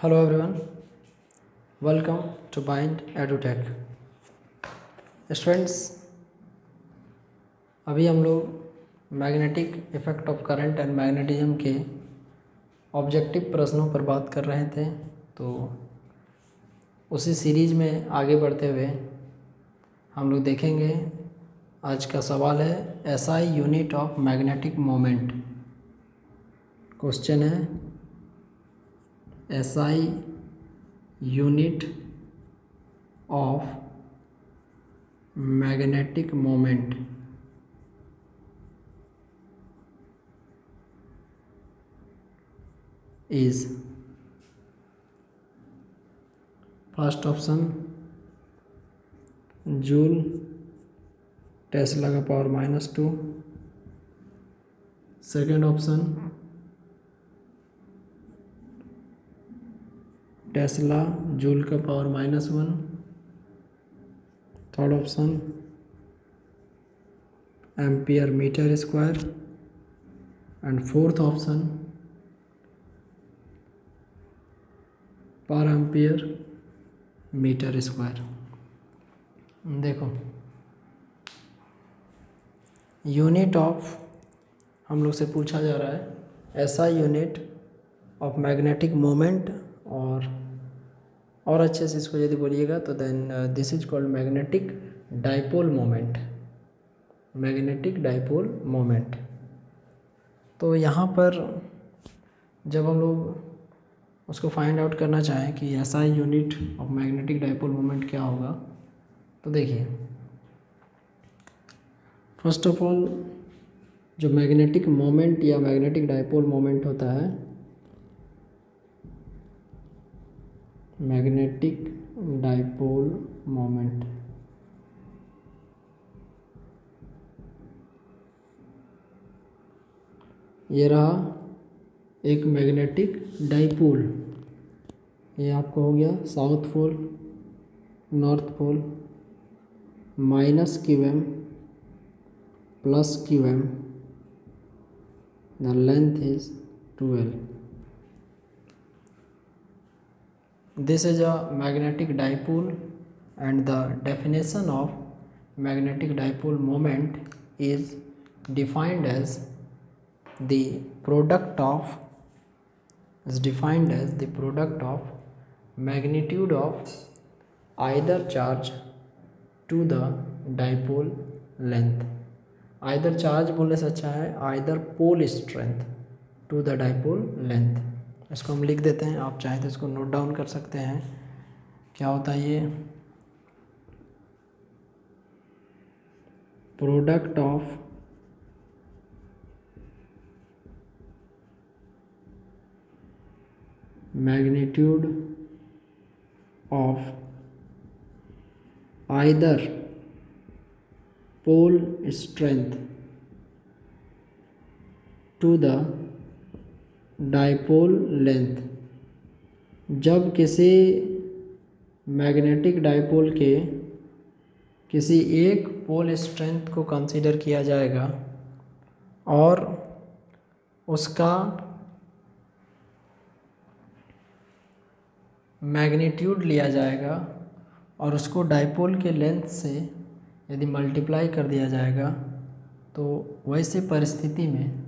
Hello everyone, welcome to Bind EduTech। Students, अभी हम लोग magnetic effect of current and magnetism के objective प्रश्नों पर बात कर रहे थे। तो उसी सीरीज में आगे बढ़ते हुए हम लोग देखेंगे, आज का सवाल है SI unit of magnetic moment. Question है SI unit of magnetic moment is first option joule tesla का power -2, second option tesla joule का power -1, third option ampere metre square and fourth option per ampere metre square. देखो, unit of हम लोग से पूछा जा रहा है ऐसा यूनिट ऑफ मैग्नेटिक मोमेंट, और अच्छे से इसको यदि बोलिएगा तो then this is called magnetic dipole moment. Magnetic dipole moment. तो यहाँ पर जब हम लोग उसको फाइंड आउट करना चाहें कि ऐसा unit of magnetic dipole moment क्या होगा, तो देखिए, फर्स्ट ऑफ ऑल जो मैग्नेटिक मोमेंट या मैग्नेटिक डाइपोल मोमेंट होता है, मैग्नेटिक डाइपोल मोमेंट ये रहा एक मैग्नेटिक डाइपोल। ये आपको हो गया south pole, north pole, -qm +qm, the length is 12. This is a magnetic dipole, and the definition of magnetic dipole moment is defined as the product of magnitude of either charge to the dipole length। Either charge बोलने से अच्छा है either pole strength to the dipole length. इसको हम लिख देते हैं, आप चाहें तो इसको नोट डाउन कर सकते हैं। क्या होता है ये? Product of magnitude of either pole strength to the dipole length. जब किसी मैग्नेटिक डाइपोल के किसी एक पोल स्ट्रेंथ को कंसीडर किया जाएगा और उसका मैग्नीट्यूड लिया जाएगा और उसको डाइपोल के लेंथ से यदि मल्टीप्लाई कर दिया जाएगा, तो वैसे परिस्थिति में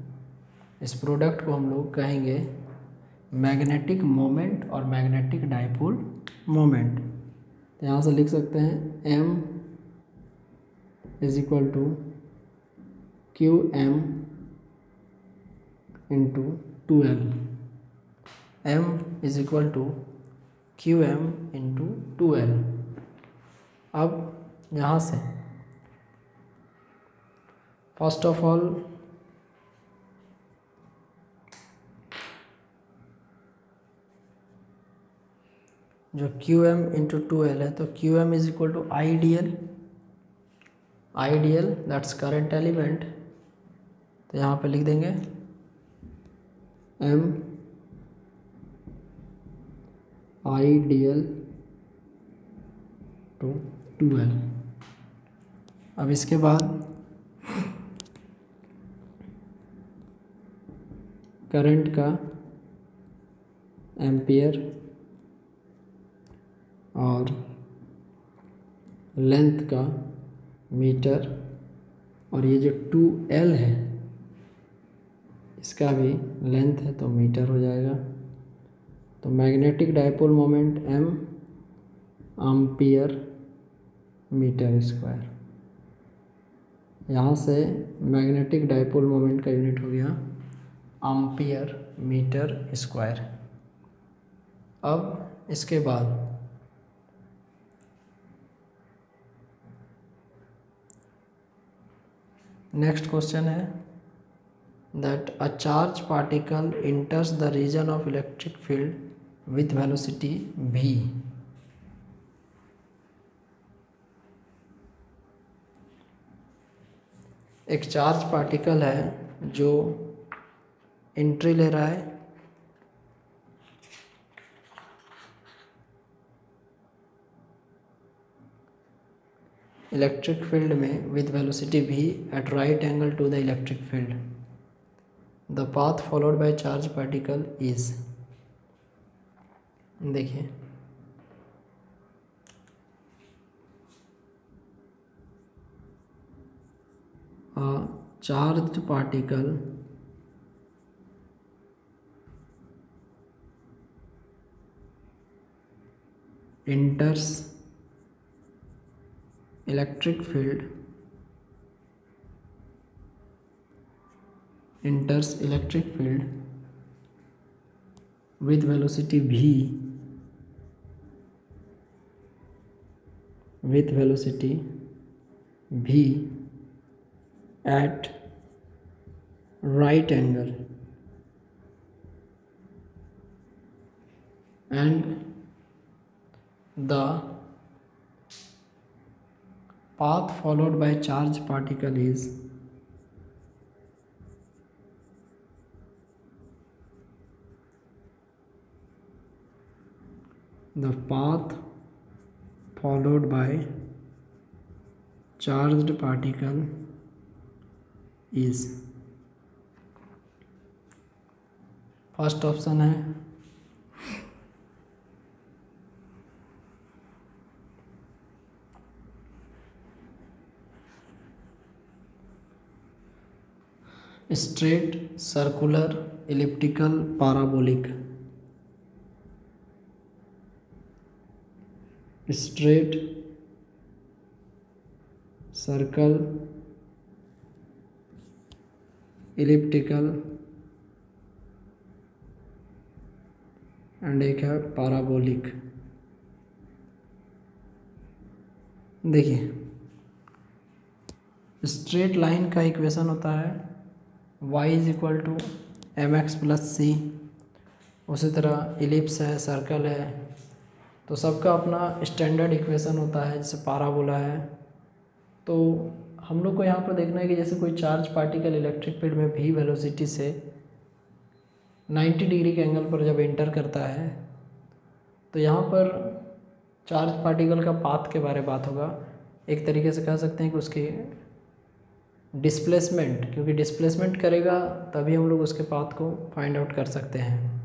इस प्रोडक्ट को हम लोग कहेंगे मैग्नेटिक मोमेंट और मैग्नेटिक डाइपोल मोमेंट। तो यहाँ से लिख सकते हैं m = qm × 2l। m = qm × 2l। अब यहाँ से फर्स्ट ऑफ ऑल जो qm × 2l है, तो qm = ideal that's current element. तो यहाँ पे लिख देंगे m आइडियल टू 2l। अब इसके बाद करंट का एम्पियर और लेंथ का मीटर, और ये जो 2L है इसका भी लेंथ है तो मीटर हो जाएगा। तो magnetic dipole moment m ampere metre square. यहाँ से मैग्नेटिक डायपोल मोमेंट का यूनिट हो गया एम्पियर मीटर स्क्वायर। अब इसके बाद नेक्स्ट क्वेश्चन है that a charge particle enters the region of electric field with velocity v। एक चार्ज पार्टिकल है जो एंट्री ले रहा है इलेक्ट्रिक फील्ड में with velocity v at right angle to the electric field. The path followed by charge particle is, देखिए charge particle enters electric field with velocity v at right angle and the path followed by charge particle is first option है straight, circular, elliptical, parabolic. Straight, circle, elliptical and एक है parabolic. देखिए straight line का equation होता है y = mx + c। उसी तरह ellipse है, सर्कल है, तो सबका अपना स्टैंडर्ड इक्वेशन होता है। जैसे पाराबोला है, तो हम लोग को यहाँ पर देखना है कि जैसे कोई चार्ज पार्टिकल इलेक्ट्रिक फील्ड में v वेलोसिटी से 90 डिग्री के एंगल पर जब एंटर करता है तो यहाँ पर चार्ज पार्टिकल का पाथ के बारे में बात होगा। एक तरीके से कह सकते हैं कि उसकी डिस्प्लेसमेंट, क्योंकि डिस्प्लेसमेंट करेगा तभी हम लोग उसके पाथ को फाइंड आउट कर सकते हैं।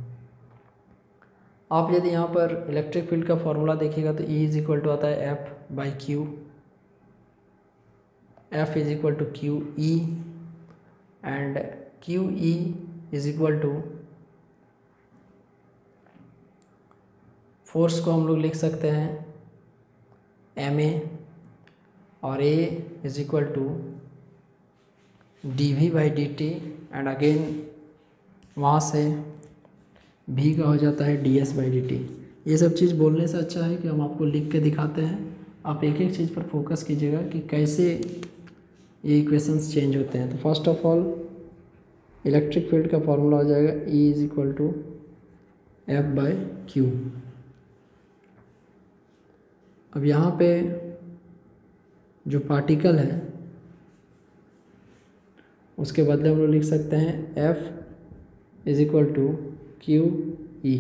आप यदि यहाँ पर इलेक्ट्रिक फील्ड का फॉर्मूला देखिएगा तो E = आता है F/Q, F = QE and QE = force को हम लोग लिख सकते हैं MA और A = dV/dt एंड अगेन वहाँ से V का हो जाता है ds/dt। ये सब चीज़ बोलने से अच्छा है कि हम आपको लिख के दिखाते हैं। आप एक एक चीज़ पर फोकस कीजिएगा कि कैसे ये इक्वेशंस चेंज होते हैं। तो first of all electric field का फॉर्मूला हो जाएगा E = F/Q। अब यहाँ पे जो पार्टिकल है उसके बदले हम लोग लिख सकते हैं F = QE।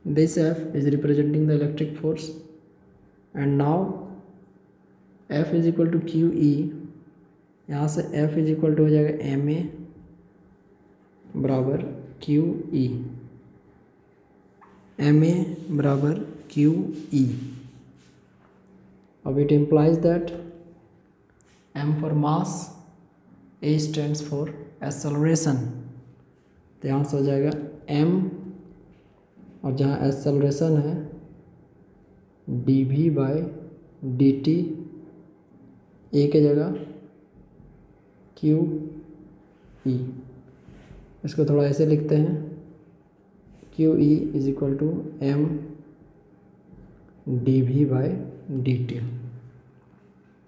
This F is representing the electric force and now F = QE। यहाँ से F = हो जाएगा MA = QE। एम ए बराबर क्यू ई। अब it implies that M for mass, A stands for acceleration, तो यहाँ से हो जाएगा एम, और जहाँ एक्सेलरेशन है D V by D T, A के जगह क्यू ई। इसको थोड़ा ऐसे लिखते हैं, Q E is equal to M D V by D T.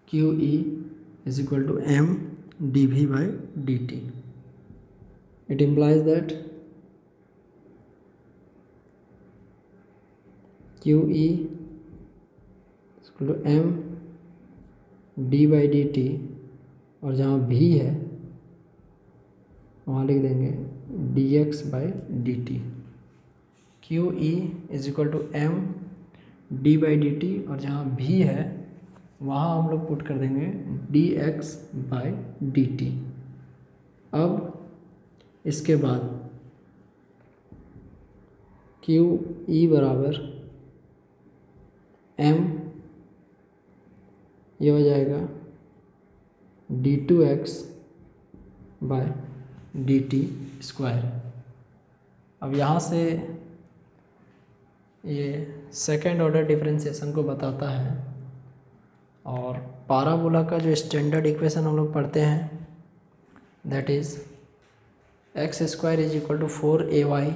Q E is equal to M D V by D T. It implies that Q E equal to M D by D T, और जहाँ भी है वहाँ लिख देंगे D X by D T. Q E is equal to M D by D T, और जहाँ भी है वहाँ हम लोग पुट कर देंगे D X by D T. अब इसके बाद क्यू ई बराबर एम, ये हो जाएगा D two X by D T square. अब यहाँ से ये सेकेंड ऑर्डर डिफरेंशिएशन को बताता है, और पाराबोला का जो स्टैंडर्ड इक्वेशन हम लोग पढ़ते हैं that is X square is equal to 4ay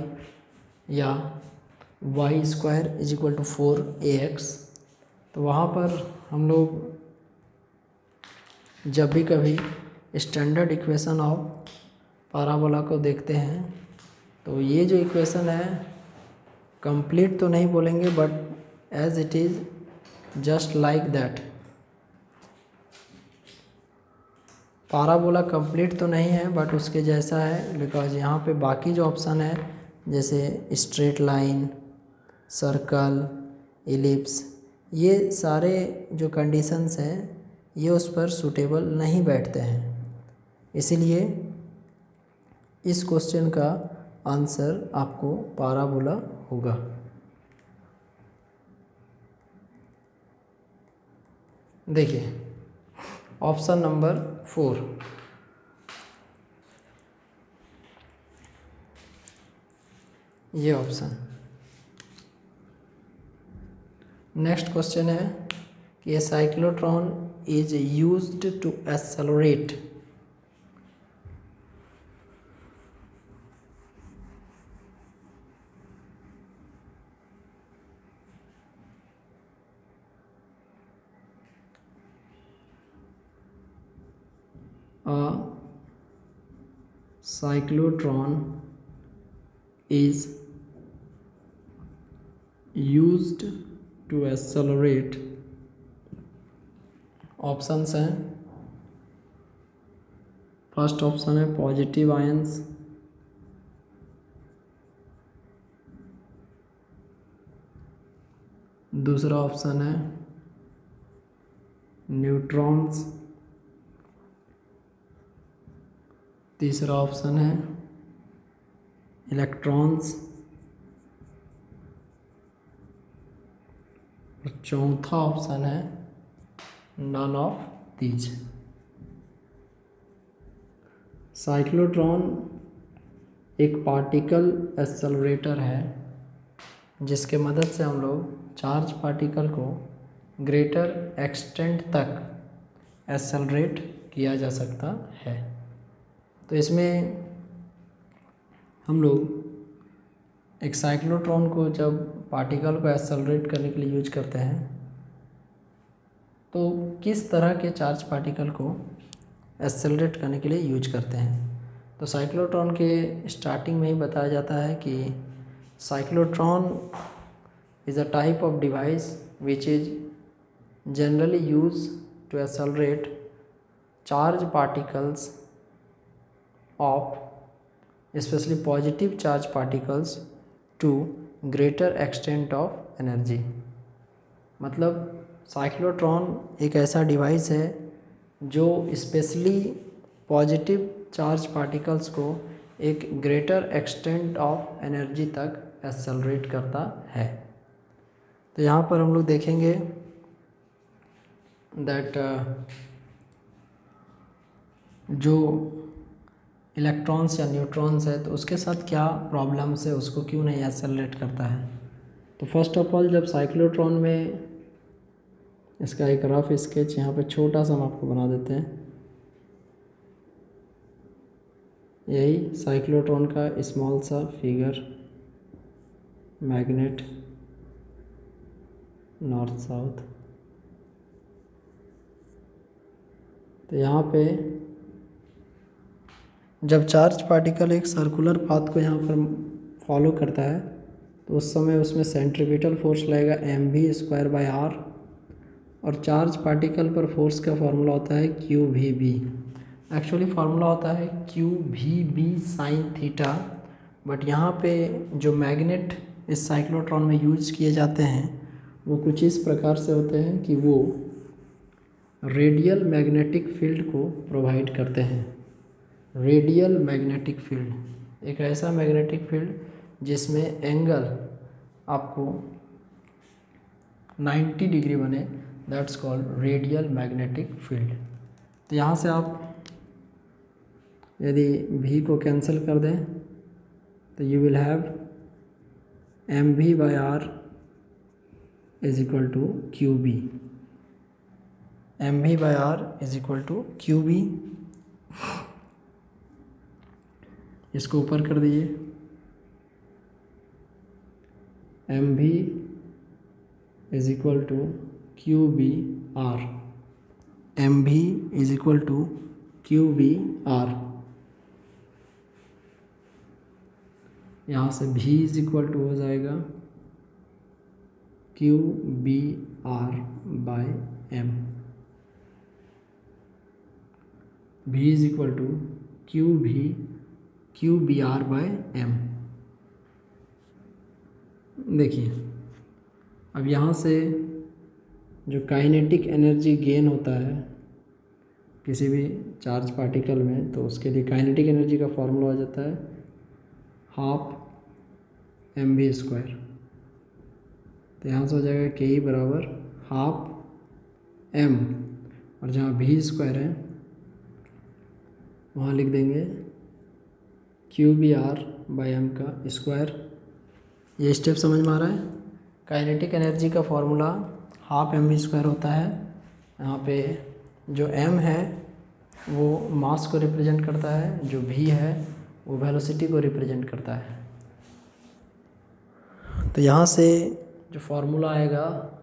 या Y square is equal to 4ax। तो वहाँ पर हम लोग जब भी कभी स्टैंडर्ड इक्वेशन ऑफ पाराबोला को देखते हैं तो ये जो इक्वेशन है कंप्लीट तो नहीं बोलेंगे, but as it is just like that. Parabola complete तो नहीं है बट उसके जैसा है, बिकॉज यहाँ पे बाकी जो ऑप्शन है जैसे स्ट्रेट लाइन, सर्कल, इलिप्स, ये सारे जो कंडीशंस हैं ये उस पर सूटेबल नहीं बैठते हैं। इसीलिए इस क्वेश्चन का आंसर आपको पाराबोला होगा। देखिए ऑप्शन नंबर 4, ये ऑप्शन। नेक्स्ट क्वेश्चन है कि a cyclotron is used to accelerate a cyclotron is used to accelerate। Options हैं, फर्स्ट ऑप्शन है पॉजिटिव आयंस, दूसरा ऑप्शन है न्यूट्रॉन्स, तीसरा ऑप्शन है इलेक्ट्रॉन्स, और चौथा ऑप्शन है नन ऑफ दीज। साइक्लोट्रॉन एक पार्टिकल एक्सेलरेटर है जिसके मदद से हम लोग चार्ज पार्टिकल को ग्रेटर एक्सटेंट तक एक्सेलरेट किया जा सकता है। तो इसमें हम लोग एक साइक्लोट्रॉन को जब पार्टिकल को एक्सेलरेट करने के लिए यूज करते हैं तो किस तरह के चार्ज पार्टिकल को एक्सेलरेट करने के लिए यूज करते हैं। तो साइक्लोट्रॉन के स्टार्टिंग में ही बताया जाता है कि cyclotron is a type of device which is generally use to accelerate charge particles of specially positive charge particles to greater extent of energy. मतलब साइक्लोट्रॉन एक ऐसा डिवाइस है जो स्पेशली पॉजिटिव चार्ज पार्टिकल्स को एक ग्रेटर एक्सटेंट ऑफ एनर्जी तक accelerate करता है। तो यहाँ पर हम लोग देखेंगे दैट जो इलेक्ट्रॉन्स या न्यूट्रॉन्स है तो उसके साथ क्या प्रॉब्लम्स है, उसको क्यों नहीं एक्सेलरेट करता है। तो फर्स्ट ऑफ ऑल जब साइक्लोट्रॉन में, इसका एक रफ स्केच यहाँ पे छोटा सा हम आपको बना देते हैं। यही साइक्लोट्रॉन का स्मॉल सा फिगर, मैग्नेट नॉर्थ साउथ। तो यहाँ पे जब चार्ज पार्टिकल एक सर्कुलर पाथ को यहाँ पर फॉलो करता है तो उस समय उसमें सेंट्रीपिटल फोर्स लगेगा mv²/r, और चार्ज पार्टिकल पर फोर्स का फॉर्मूला होता है QVB। एक्चुअली फार्मूला होता है QVB sin थीटा, बट यहाँ पे जो मैग्नेट इस साइक्लोट्रॉन में यूज किए जाते हैं वो कुछ इस प्रकार से होते हैं कि वो रेडियल मैग्नेटिक फील्ड को प्रोवाइड करते हैं। रेडियल मैग्नेटिक फील्ड, एक ऐसा मैग्नेटिक फील्ड जिसमें एंगल आपको 90 डिग्री बने, that's called radial magnetic field. तो यहाँ से आप यदि v को कैंसिल कर दें तो you will have mv/r is equal to QB। mv/r is equal to QB। इसको ऊपर कर दीजिए, mv is equal to QBr। mv is equal to QBr। यहाँ से v इज इक्वल टू हो जाएगा QBr/m। v is equal to QBr/m। देखिए अब यहाँ से जो काइनेटिक एनर्जी गेन होता है किसी भी चार्ज पार्टिकल में, तो उसके लिए काइनेटिक एनर्जी का फॉर्मूला हो जाता है 12 mv²। तो यहाँ से हो जाएगा Ke बराबर 12 m, और जहाँ v² है वहाँ लिख देंगे QBr/m का स्क्वायर। ये स्टेप समझ में आ रहा है। काइनेटिक एनर्जी का फॉर्मूला 12 mv² होता है। यहाँ पे जो m है वो मास को रिप्रेजेंट करता है, जो v है वो वेलोसिटी को रिप्रेजेंट करता है। तो यहाँ से जो फॉर्मूला आएगा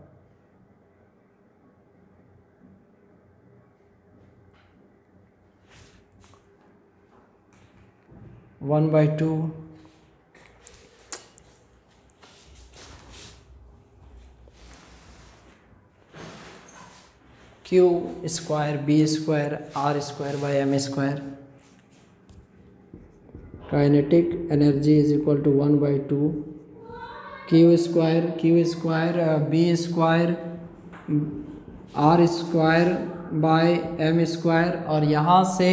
(1/2) Q² B² R²/m²। Kinetic energy is equal to 1/2 Q² B² R²/m²। और यहाँ से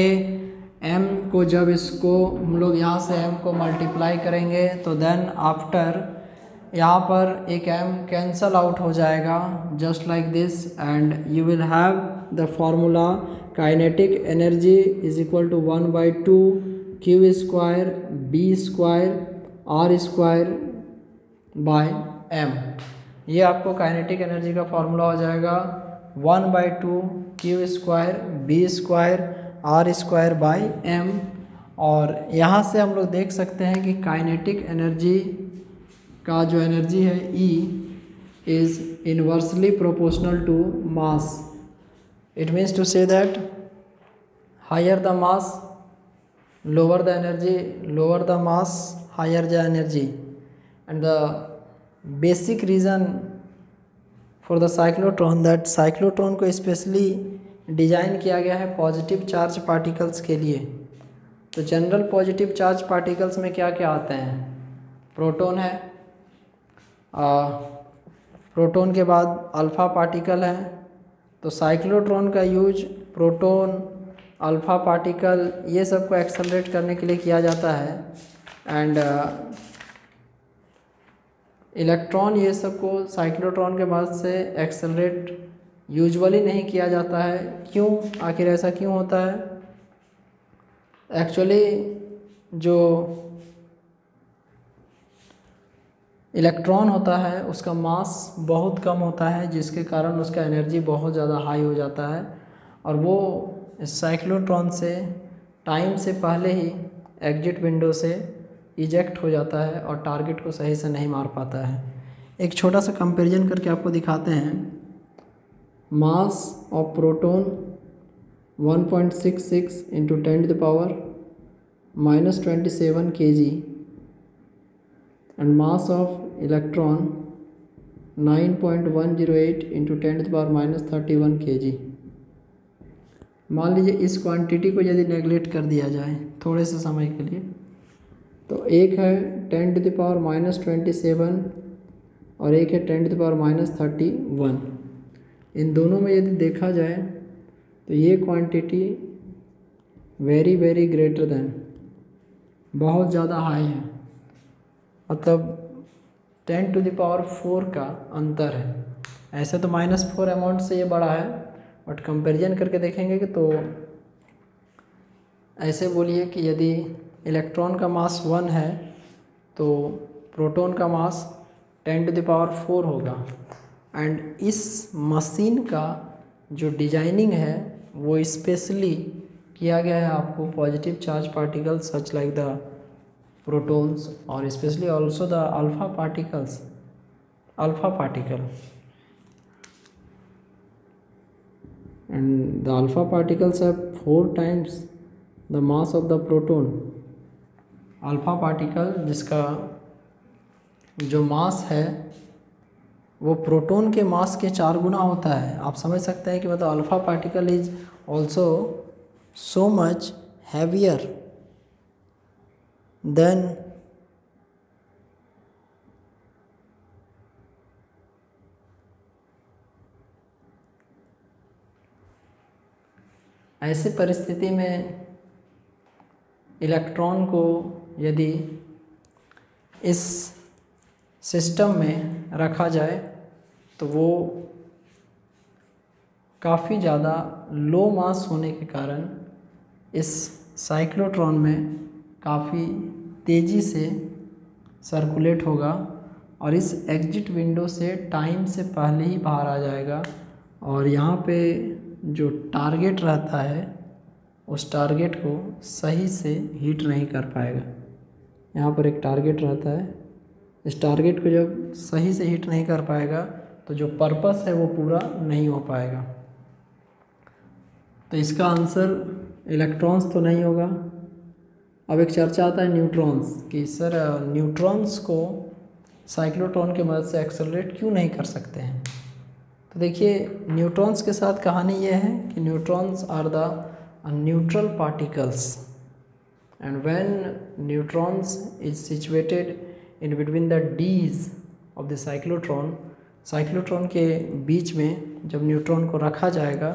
m को जब इसको हम लोग यहाँ से m को मल्टीप्लाई करेंगे तो देन आफ्टर यहाँ पर एक m कैंसल आउट हो जाएगा just like this, and you will have the formula kinetic energy is equal to 1/2 Q² B² R²/m। ये आपको काइनेटिक एनर्जी का फॉर्मूला हो जाएगा 1/2 Q² B² R²/m। और यहाँ से हम लोग देख सकते हैं कि काइनेटिक एनर्जी का जो एनर्जी है E is inversely proportional to mass. It means to say that higher the mass lower the energy, lower the mass higher the energy। and the basic reason for the cyclotron that cyclotron को specially design किया गया है positive charge particles के लिए। तो general positive charge particles में क्या क्या आते हैं, प्रोटॉन है, प्रोटॉन के बाद अल्फ़ा पार्टिकल है। तो साइक्लोट्रॉन का यूज प्रोटॉन, अल्फ़ा पार्टिकल ये सब को एक्सेलरेट करने के लिए किया जाता है। एंड इलेक्ट्रॉन ये सब को साइक्लोट्रॉन के बाद से एक्सेलरेट यूजुअली नहीं किया जाता है। क्यों, आखिर ऐसा क्यों होता है? एक्चुअली जो इलेक्ट्रॉन होता है उसका मास बहुत कम होता है, जिसके कारण उसका एनर्जी बहुत ज़्यादा हाई हो जाता है और वो साइक्लोट्रॉन से टाइम से पहले ही एग्जिट विंडो से इजेक्ट हो जाता है और टारगेट को सही से नहीं मार पाता है। एक छोटा सा कंपैरिजन करके आपको दिखाते हैं। Mass of proton 1.66 into 10⁻⁻27 kg and mass of electron 9.108 into 10⁻31 kg। मान लीजिए इस क्वांटिटी को यदि नेगलेक्ट कर दिया जाए थोड़े से समय के लिए, तो एक है 10⁻27 और एक है 10⁻31। इन दोनों में यदि देखा जाए तो ये quantity very very greater than, बहुत ज़्यादा हाई है, मतलब 10⁻4 का अंतर है। ऐसे तो -4 अमाउंट से ये बड़ा है, बट कंपैरिजन करके देखेंगे कि तो ऐसे बोलिए कि यदि इलेक्ट्रॉन का मास 1 है तो प्रोटॉन का मास 10⁻4 होगा। एंड इस मशीन का जो डिजाइनिंग है वो स्पेशली किया गया है आपको positive charge particle such like the protons और specially also the alpha particle and the alpha particles have 4 times the mass of the proton। Alpha particle जिसका जो मास है वो प्रोटॉन के मास के 4 गुना होता है। आप समझ सकते हैं कि मतलब alpha particle is also so much heavier than ऐसे परिस्थिति में इलेक्ट्रॉन को यदि इस सिस्टम में रखा जाए तो वो काफ़ी ज़्यादा लो मास होने के कारण इस साइक्लोट्रॉन में काफ़ी तेज़ी से सर्कुलेट होगा और इस एग्जिट विंडो से टाइम से पहले ही बाहर आ जाएगा और यहाँ पे जो टारगेट रहता है उस टारगेट को सही से हिट नहीं कर पाएगा। यहाँ पर एक टारगेट रहता है, इस टारगेट को जब सही से हिट नहीं कर पाएगा तो जो पर्पस है वो पूरा नहीं हो पाएगा। तो इसका आंसर इलेक्ट्रॉन्स तो नहीं होगा। अब एक चर्चा आता है न्यूट्रॉन्स कि सर न्यूट्रॉन्स को साइक्लोट्रॉन की मदद से एक्सेलरेट क्यों नहीं कर सकते हैं। तो देखिए न्यूट्रॉन्स के साथ कहानी ये है कि neutrons are the neutral particles and when neutrons is situated in between the dees of the cyclotron के बीच में जब न्यूट्रॉन को रखा जाएगा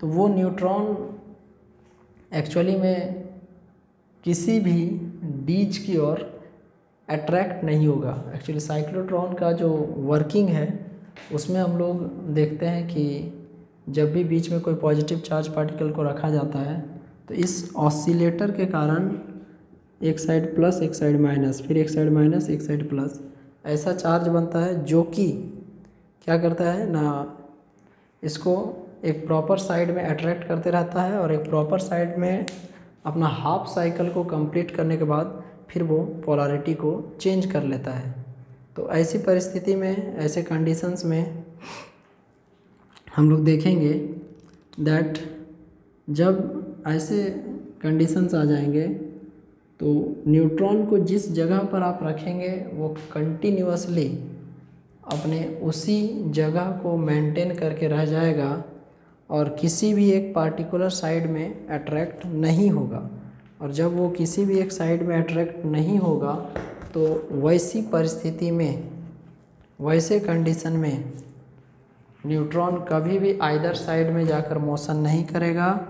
तो वो न्यूट्रॉन एक्चुअली में किसी भी डीज की ओर अट्रैक्ट नहीं होगा। एक्चुअली साइक्लोट्रॉन का जो वर्किंग है उसमें हम लोग देखते हैं कि जब भी बीच में कोई पॉजिटिव चार्ज पार्टिकल को रखा जाता है तो इस ऑसिलेटर के कारण एक साइड प्लस एक साइड माइनस, फिर एक साइड माइनस एक साइड प्लस, ऐसा चार्ज बनता है जो कि क्या करता है ना, इसको एक प्रॉपर साइड में अट्रैक्ट करते रहता है और एक प्रॉपर साइड में अपना हाफ साइकिल को कंप्लीट करने के बाद फिर वो पोलैरिटी को चेंज कर लेता है। तो ऐसी परिस्थिति में, ऐसे कंडीशंस में हम लोग देखेंगे दैट जब ऐसे कंडीशंस आ जाएंगे तो न्यूट्रॉन को जिस जगह पर आप रखेंगे वो कंटिन्यूअसली अपने उसी जगह को मेंटेन करके रह जाएगा और किसी भी एक पार्टिकुलर साइड में अट्रैक्ट नहीं होगा। और जब वो किसी भी एक साइड में अट्रैक्ट नहीं होगा तो वैसी परिस्थिति में, वैसे कंडीशन में न्यूट्रॉन कभी भी आइदर साइड में जाकर मोशन नहीं करेगा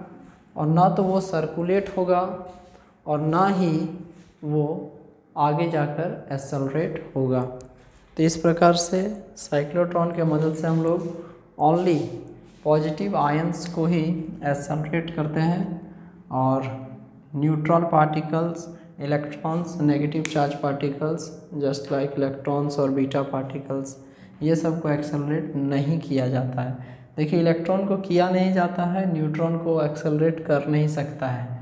और ना तो वो सर्कुलेट होगा और ना ही वो आगे जाकर एक्सेलरेट होगा। तो इस प्रकार से साइक्लोट्रॉन के मदद से हम लोग ओनली पॉजिटिव आयंस को ही एक्सेलरेट करते हैं और neutron particles, electrons, negative charge particles just like electrons और बीटा पार्टिकल्स, ये सब को एक्सेलरेट नहीं किया जाता है। देखिए इलेक्ट्रॉन को किया नहीं जाता है, न्यूट्रॉन को एक्सेलरेट कर नहीं सकता है।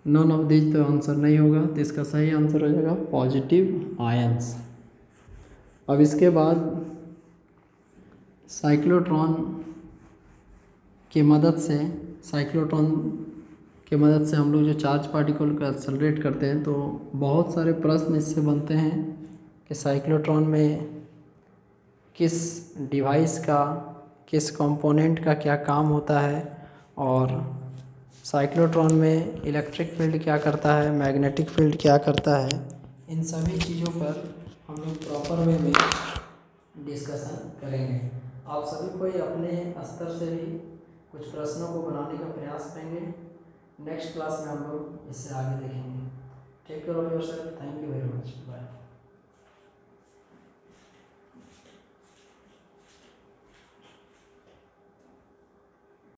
नॉन ऑफ दिस तो आंसर नहीं होगा, तो इसका सही आंसर हो जाएगा पॉजिटिव आयंस। अब इसके बाद साइक्लोट्रॉन की मदद से हम लोग जो चार्ज पार्टिकल को एक्सेलरेट करते हैं, तो बहुत सारे प्रश्न इससे बनते हैं कि साइक्लोट्रॉन में किस डिवाइस का, किस कंपोनेंट का क्या काम होता है, और साइक्लोट्रॉन में इलेक्ट्रिक फील्ड क्या करता है, मैग्नेटिक फील्ड क्या करता है। इन सभी चीज़ों पर हम लोग प्रॉपर वे में डिस्कशन करेंगे। आप सभी कोई अपने स्तर से भी कुछ प्रश्नों को बनाने का प्रयास करेंगे। नेक्स्ट क्लास में हम लोग इससे आगे देखेंगे। Take care of yourself. Thank you very much. Bye.